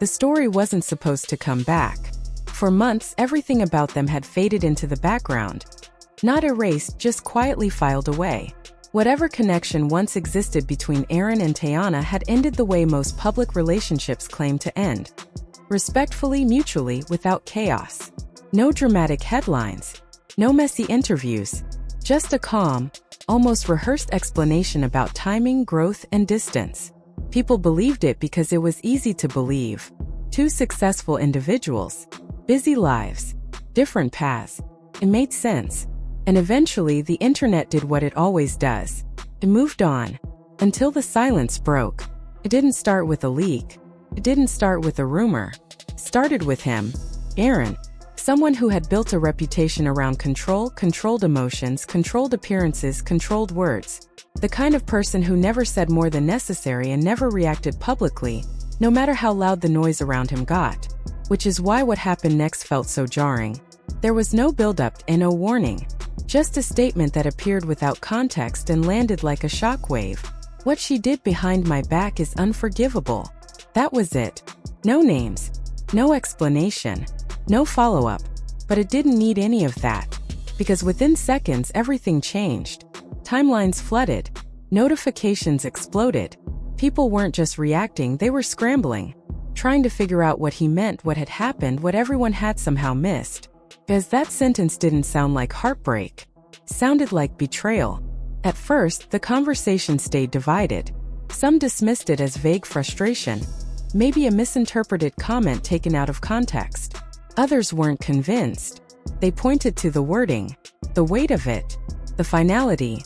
The story wasn't supposed to come back. For months, everything about them had faded into the background. Not erased, just quietly filed away. Whatever connection once existed between Aaron and Teyana had ended the way most public relationships claim to end. Respectfully, mutually, without chaos. No dramatic headlines. No messy interviews. Just a calm, almost rehearsed explanation about timing, growth, and distance. People believed it because it was easy to believe. Two successful individuals. Busy lives. Different paths. It made sense. And eventually the internet did what it always does. It moved on. Until the silence broke. It didn't start with a leak. It didn't start with a rumor. It started with him, Aaron. Someone who had built a reputation around control, controlled emotions, controlled appearances, controlled words. The kind of person who never said more than necessary and never reacted publicly, no matter how loud the noise around him got. Which is why what happened next felt so jarring. There was no build-up and no warning. Just a statement that appeared without context and landed like a shockwave. What she did behind my back is unforgivable. That was it. No names. No explanation. No follow-up. But it didn't need any of that. Because within seconds everything changed. Timelines flooded. Notifications exploded. People weren't just reacting, they were scrambling. Trying to figure out what he meant, what had happened, what everyone had somehow missed. Because that sentence didn't sound like heartbreak. Sounded like betrayal. At first, the conversation stayed divided. Some dismissed it as vague frustration. Maybe a misinterpreted comment taken out of context. Others weren't convinced. They pointed to the wording, the weight of it, the finality.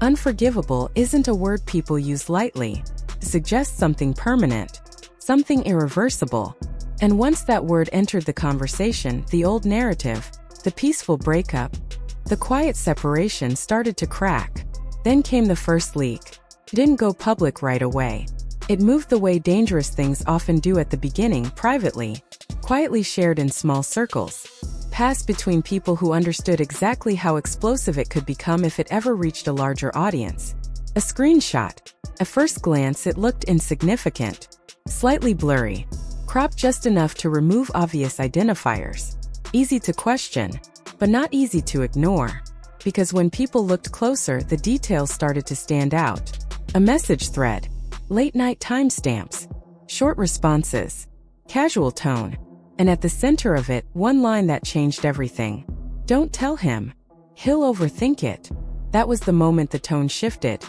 Unforgivable isn't a word people use lightly. It suggests something permanent, something irreversible. And once that word entered the conversation, the old narrative, the peaceful breakup, the quiet separation started to crack. Then came the first leak. It didn't go public right away. It moved the way dangerous things often do at the beginning, privately, quietly shared in small circles. Passed between people who understood exactly how explosive it could become if it ever reached a larger audience. A screenshot. At first glance it looked insignificant. Slightly blurry. Cropped just enough to remove obvious identifiers. Easy to question, but not easy to ignore. Because when people looked closer, the details started to stand out. A message thread. Late-night timestamps. Short responses. Casual tone. And at the center of it, one line that changed everything. Don't tell him. He'll overthink it. That was the moment the tone shifted.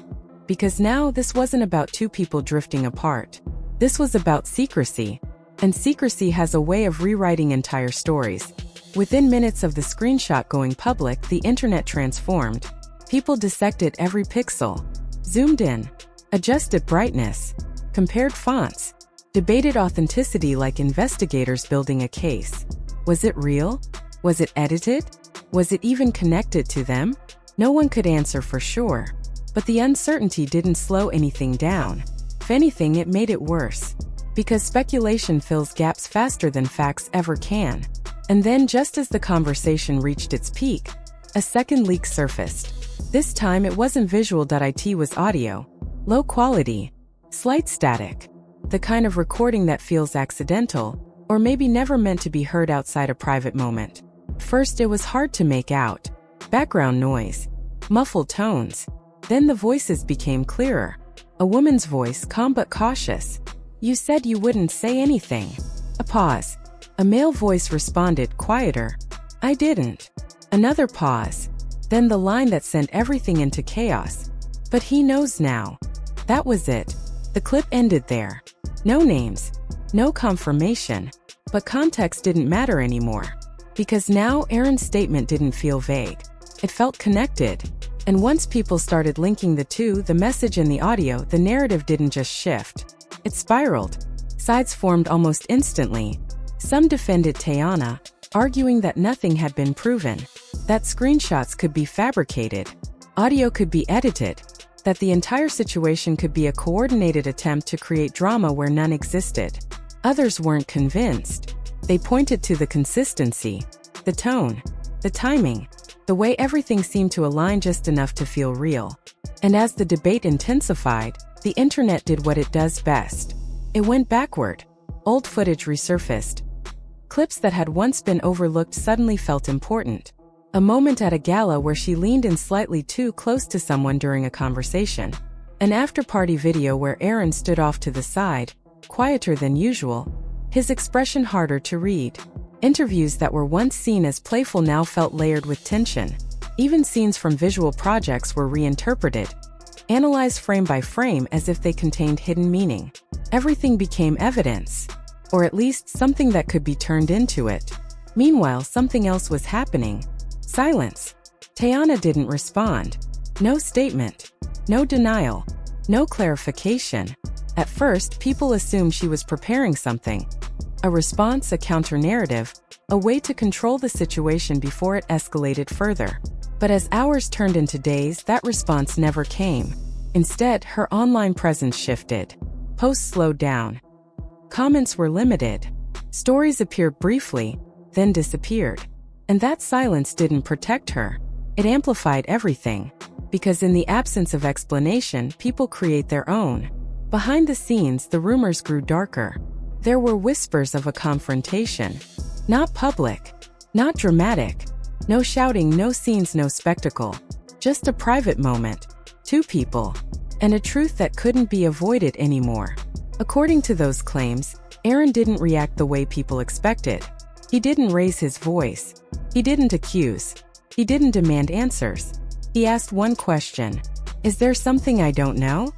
Because now this wasn't about two people drifting apart. This was about secrecy. And secrecy has a way of rewriting entire stories. Within minutes of the screenshot going public, the internet transformed. People dissected every pixel. Zoomed in. Adjusted brightness. Compared fonts. Debated authenticity like investigators building a case. Was it real? Was it edited? Was it even connected to them? No one could answer for sure. But the uncertainty didn't slow anything down. If anything, it made it worse. Because speculation fills gaps faster than facts ever can. And then, just as the conversation reached its peak, a second leak surfaced. This time it wasn't visual. It was audio. Low quality. Slight static. The kind of recording that feels accidental, or maybe never meant to be heard outside a private moment. First, it was hard to make out. Background noise. Muffled tones. Then the voices became clearer. A woman's voice, calm but cautious. You said you wouldn't say anything. A pause. A male voice responded, quieter. I didn't. Another pause. Then the line that sent everything into chaos. But he knows now. That was it. The clip ended there. No names. No confirmation. But context didn't matter anymore. Because now Aaron's statement didn't feel vague. It felt connected. And once people started linking the two, the message and the audio, the narrative didn't just shift. It spiraled. Sides formed almost instantly. Some defended Teyana, arguing that nothing had been proven. That screenshots could be fabricated. Audio could be edited. That the entire situation could be a coordinated attempt to create drama where none existed. Others weren't convinced. They pointed to the consistency, the tone, the timing, the way everything seemed to align just enough to feel real. And as the debate intensified, the internet did what it does best. It went backward. Old footage resurfaced. Clips that had once been overlooked suddenly felt important. A moment at a gala where she leaned in slightly too close to someone during a conversation. An after-party video where Aaron stood off to the side, quieter than usual, his expression harder to read. Interviews that were once seen as playful now felt layered with tension. Even scenes from visual projects were reinterpreted, analyzed frame by frame as if they contained hidden meaning. Everything became evidence, or at least something that could be turned into it. Meanwhile, something else was happening. Silence. Teyana didn't respond. No statement. No denial. No clarification. At first, people assumed she was preparing something. A response, a counter-narrative, a way to control the situation before it escalated further. But as hours turned into days, that response never came. Instead, her online presence shifted. Posts slowed down. Comments were limited. Stories appeared briefly, then disappeared. And that silence didn't protect her. It amplified everything. Because in the absence of explanation, people create their own. Behind the scenes, the rumors grew darker. There were whispers of a confrontation. Not public. Not dramatic. No shouting, no scenes, no spectacle. Just a private moment. Two people. And a truth that couldn't be avoided anymore. According to those claims, Aaron didn't react the way people expected. He didn't raise his voice. He didn't accuse. He didn't demand answers. He asked one question. Is there something I don't know?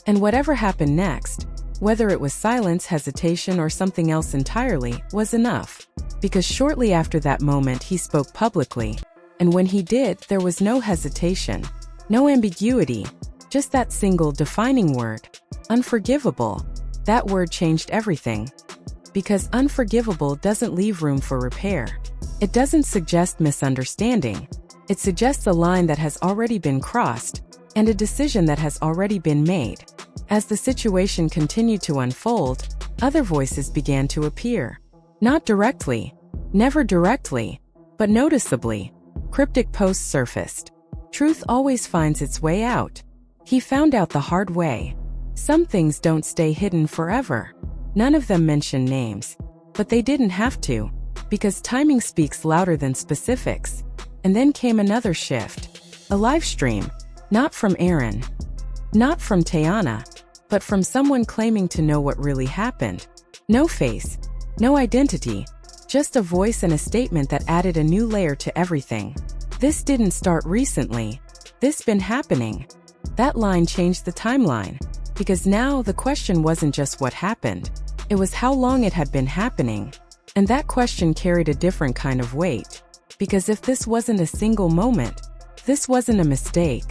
And whatever happened next, whether it was silence, hesitation, or something else entirely, was enough. Because shortly after that moment he spoke publicly. And when he did, there was no hesitation. No ambiguity. Just that single defining word. Unforgivable. That word changed everything. Because unforgivable doesn't leave room for repair. It doesn't suggest misunderstanding. It suggests a line that has already been crossed, and a decision that has already been made. As the situation continued to unfold, other voices began to appear. Not directly, never directly, but noticeably. Cryptic posts surfaced. Truth always finds its way out. He found out the hard way. Some things don't stay hidden forever. None of them mention names. But they didn't have to, because timing speaks louder than specifics. And then came another shift. A live stream. Not from Aaron. Not from Teyana. But from someone claiming to know what really happened. No face. No identity. Just a voice and a statement that added a new layer to everything. This didn't start recently. This been happening. That line changed the timeline. Because now the question wasn't just what happened. It was how long it had been happening. And that question carried a different kind of weight. Because if this wasn't a single moment, this wasn't a mistake,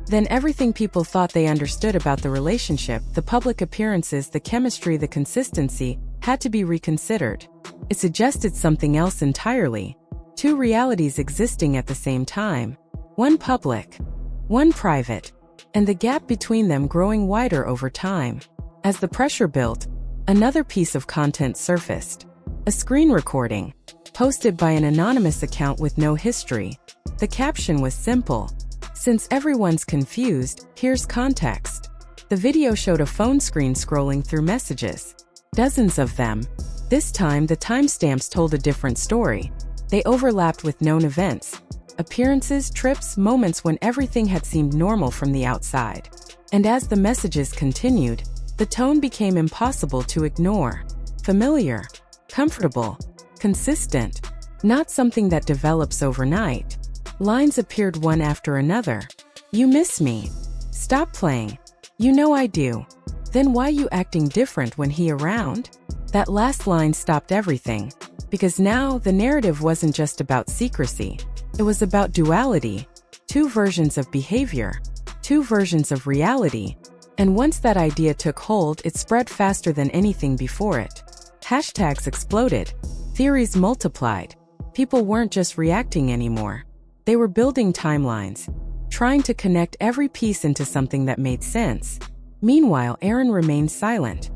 then everything people thought they understood about the relationship, the public appearances, the chemistry, the consistency, had to be reconsidered. It suggested something else entirely. Two realities existing at the same time. One public, one private, and the gap between them growing wider over time. As the pressure built, another piece of content surfaced. A screen recording, posted by an anonymous account with no history. The caption was simple. Since everyone's confused, here's context. The video showed a phone screen scrolling through messages. Dozens of them. This time, the timestamps told a different story. They overlapped with known events. Appearances, trips, moments when everything had seemed normal from the outside. And as the messages continued, the tone became impossible to ignore. Familiar. Comfortable. Consistent. Not something that develops overnight. Lines appeared one after another. You miss me. Stop playing. You know I do. Then why you acting different when he around? That last line stopped everything. Because now the narrative wasn't just about secrecy. It was about duality. Two versions of behavior. Two versions of reality. And once that idea took hold, it spread faster than anything before it. Hashtags exploded. Theories multiplied. People weren't just reacting anymore. They were building timelines, trying to connect every piece into something that made sense. Meanwhile, Aaron remained silent.